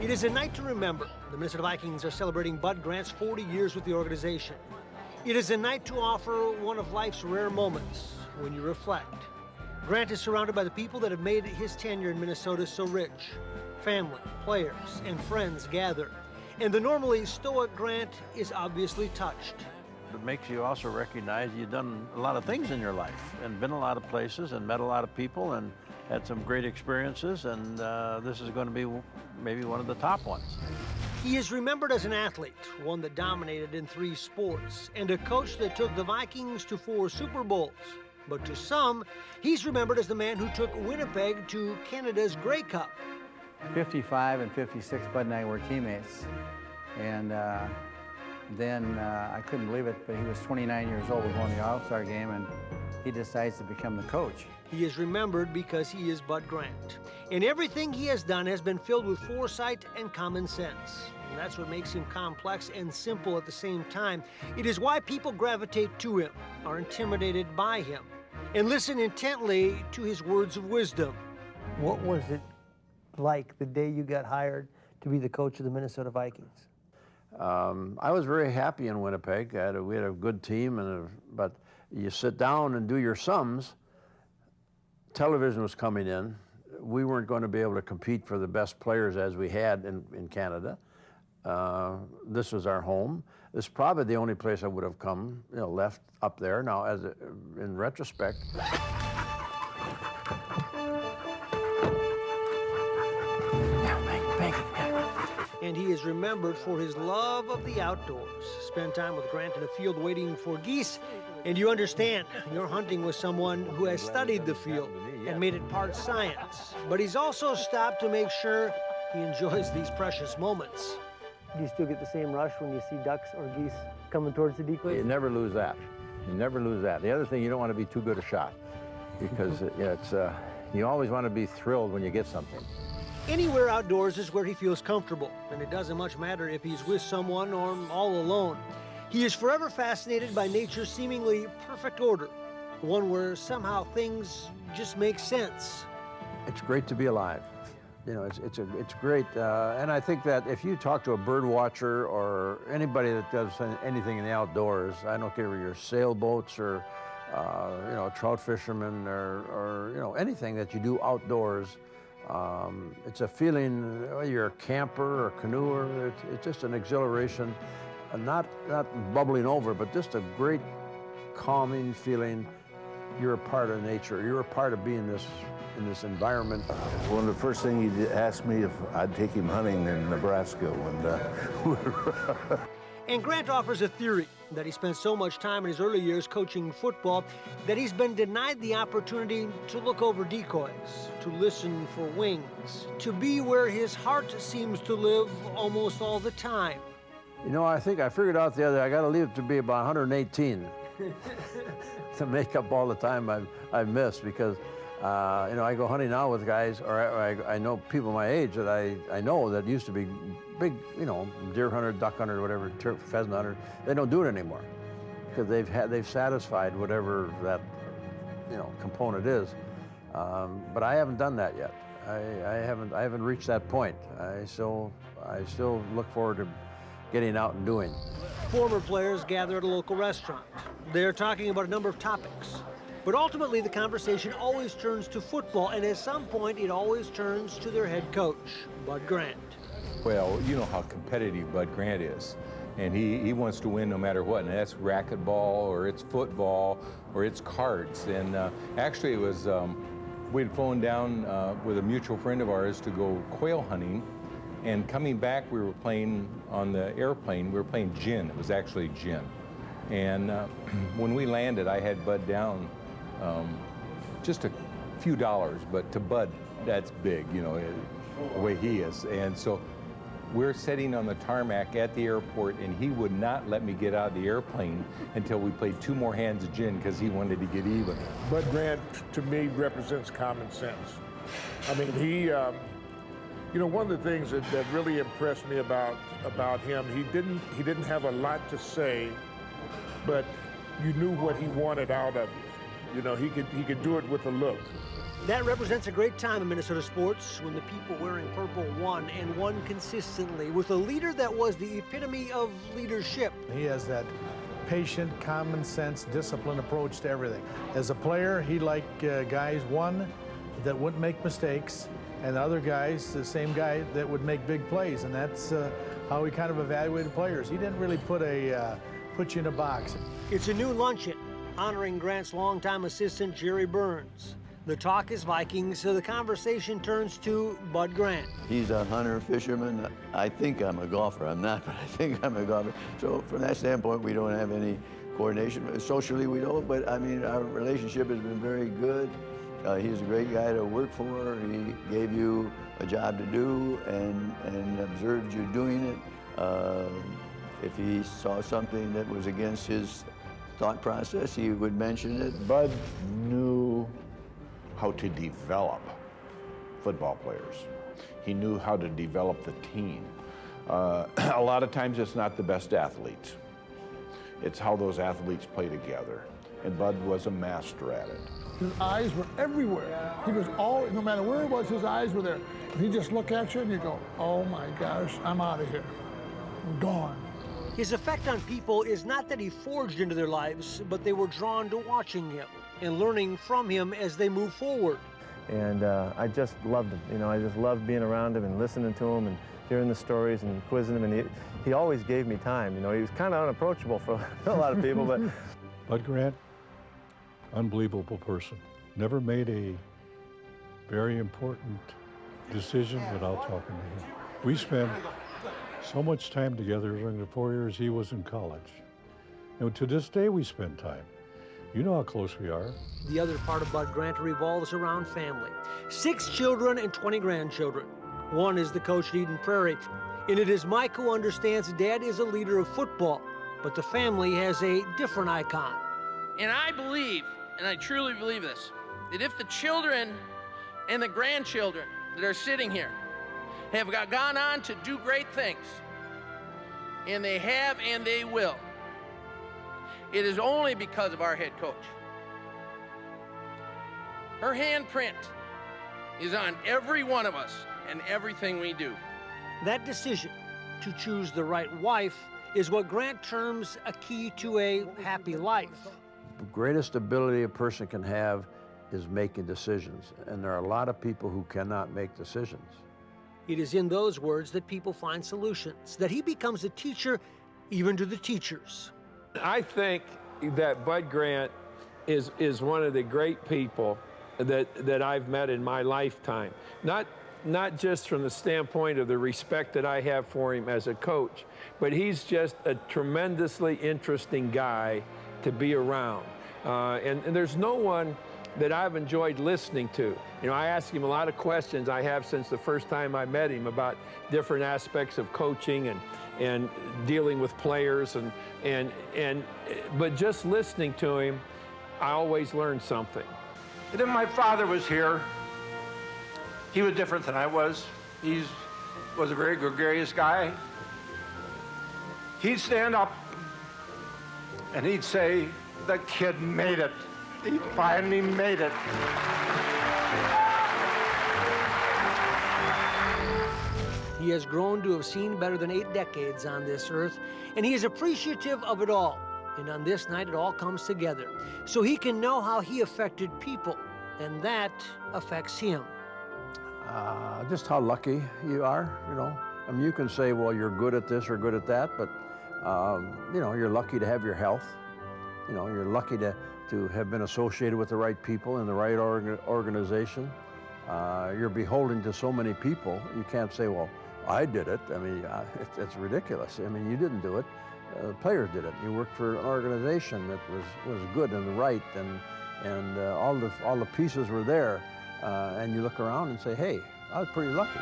It is a night to remember. The Minnesota Vikings are celebrating Bud Grant's 40 years with the organization. It is a night to offer one of life's rare moments when you reflect. Grant is surrounded by the people that have made his tenure in Minnesota so rich. Family, players, and friends gather. And the normally stoic Grant is obviously touched. It makes you also recognize you've done a lot of things in your life and been a lot of places and met a lot of people and had some great experiences, and this is going to be maybe one of the top ones. He is remembered as an athlete, one that dominated in 3 sports, and a coach that took the Vikings to 4 Super Bowls. But to some, he's remembered as the man who took Winnipeg to Canada's Grey Cup. 55 and 56, Bud and I were teammates. And then I couldn't believe it, but he was 29 years old. We won the All-Star game, and he decides to become the coach. He is remembered because he is Bud Grant. And everything he has done has been filled with foresight and common sense. And that's what makes him complex and simple at the same time. It is why people gravitate to him, are intimidated by him, and listen intently to his words of wisdom. What was it like the day you got hired to be the coach of the Minnesota Vikings? I was very happy in Winnipeg. We had a good team, but you sit down and do your sums. Television was coming in. We weren't going to be able to compete for the best players as we had in Canada. This was our home. This is probably the only place I would have come, left up there. Now, in retrospect, and he is remembered for his love of the outdoors. Spend time with Grant in a field waiting for geese, and you understand, you're hunting with someone who has studied the field and made it part science. But he's also stopped to make sure he enjoys these precious moments. Do you still get the same rush when you see ducks or geese coming towards the decoys? You never lose that. You never lose that. The other thing, you don't want to be too good a shot, because you always want to be thrilled when you get something. Anywhere outdoors is where he feels comfortable, and it doesn't much matter if he's with someone or all alone. He is forever fascinated by nature's seemingly perfect order, one where somehow things just make sense. It's great to be alive. It's great, and I think that if you talk to a bird watcher or anybody that does anything in the outdoors, I don't care if you're sailboats or trout fishermen or anything that you do outdoors. It's a feeling, whether you're a camper or canoer, it's just an exhilaration, not bubbling over, but just a great calming feeling. You're a part of nature. You're a part of being in this environment. One of the first things he asked me if I'd take him hunting in Nebraska And Grant offers a theory that he spent so much time in his early years coaching football that he's been denied the opportunity to look over decoys, to listen for wings, to be where his heart seems to live almost all the time. I think I figured out the other day, I got to leave it to be about 118 to make up all the time I've missed, because I go hunting now with guys, or I know people my age that I know that used to be big, deer hunter, duck hunter, whatever, pheasant hunter. They don't do it anymore because they've satisfied whatever that component is. But I haven't done that yet. I haven't reached that point. I still look forward to getting out and doing. Former players gather at a local restaurant. They're talking about a number of topics. But ultimately, the conversation always turns to football, and at some point, it always turns to their head coach, Bud Grant. Well, you know how competitive Bud Grant is, and he wants to win no matter what, and that's racquetball, or it's football, or it's cards. And actually, it was, we'd flown down with a mutual friend of ours to go quail hunting, and coming back, we were playing on the airplane, we were playing gin. It was actually gin. And when we landed, I had Bud down just a few dollars, but to Bud, that's big, the way he is. And so we're sitting on the tarmac at the airport, and he would not let me get out of the airplane until we played 2 more hands of gin because he wanted to get even. Bud Grant, to me, represents common sense. I mean, he, one of the things that really impressed me about him, he didn't have a lot to say, but you knew what he wanted out of you. You know, he could do it with a look. That represents a great time in Minnesota sports when the people wearing purple won and won consistently with a leader that was the epitome of leadership. He has that patient, common sense, disciplined approach to everything. As a player, he liked guys, one, that wouldn't make mistakes, and other guys, the same guy that would make big plays, and that's how he kind of evaluated players. He didn't really put you in a box. It's a new luncheon honoring Grant's longtime assistant, Jerry Burns. The talk is Vikings, so the conversation turns to Bud Grant. He's a hunter, fisherman. I think I'm a golfer. I'm not, but I think I'm a golfer. So from that standpoint, we don't have any coordination. Socially, we don't, but I mean, our relationship has been very good. He's a great guy to work for. He gave you a job to do and observed you doing it. If he saw something that was against his thought process, he would mention it. Bud knew how to develop football players. He knew how to develop the team. A lot of times it's not the best athletes. It's how those athletes play together. And Bud was a master at it. His eyes were everywhere. He was no matter where it was, his eyes were there. He'd just look at you and you go, oh my gosh, I'm out of here. I'm gone. His effect on people is not that he forged into their lives, but they were drawn to watching him and learning from him as they move forward. And I just loved him. You know, I just loved being around him and listening to him and hearing the stories and quizzing him. And he always gave me time. You know, he was kind of unapproachable for a lot of people, but. Bud Grant, unbelievable person. Never made a very important decision without talking to him. We spent so much time together during the 4 years he was in college. And to this day we spend time. You know how close we are. The other part of Bud Grant revolves around family. 6 children and 20 grandchildren. One is the coach at Eden Prairie. And it is Mike who understands Dad is a leader of football, but the family has a different icon. And I believe, and I truly believe this, that if the children and the grandchildren that are sitting here have gone on to do great things, and they have and they will, it is only because of our head coach. Her handprint is on every one of us and everything we do. That decision to choose the right wife is what Grant terms a key to a happy life. The greatest ability a person can have is making decisions, and there are a lot of people who cannot make decisions. It is in those words that people find solutions, that he becomes a teacher even to the teachers. I think that Bud Grant is one of the great people that I've met in my lifetime. Not just from the standpoint of the respect that I have for him as a coach, but he's just a tremendously interesting guy to be around. And there's no one that I've enjoyed listening to. You know, I ask him a lot of questions. I have since the first time I met him about different aspects of coaching and dealing with players but just listening to him, I always learned something. And then my father was here. He was different than I was. He was a very gregarious guy. He'd stand up and he'd say, "The kid made it. He finally made it." He has grown to have seen better than 8 decades on this earth, and he is appreciative of it all. And on this night, it all comes together, so he can know how he affected people, and that affects him. Just how lucky you are, you know. I mean, you can say, well, you're good at this or good at that, but, you know, you're lucky to have your health. You know, you're lucky to have been associated with the right people in the right organization. You're beholden to so many people. You can't say, well, I did it. I mean, it's ridiculous. I mean, you didn't do it. The players did it. You worked for an organization that was good and right, and all the pieces were there. And you look around and say, hey, I was pretty lucky.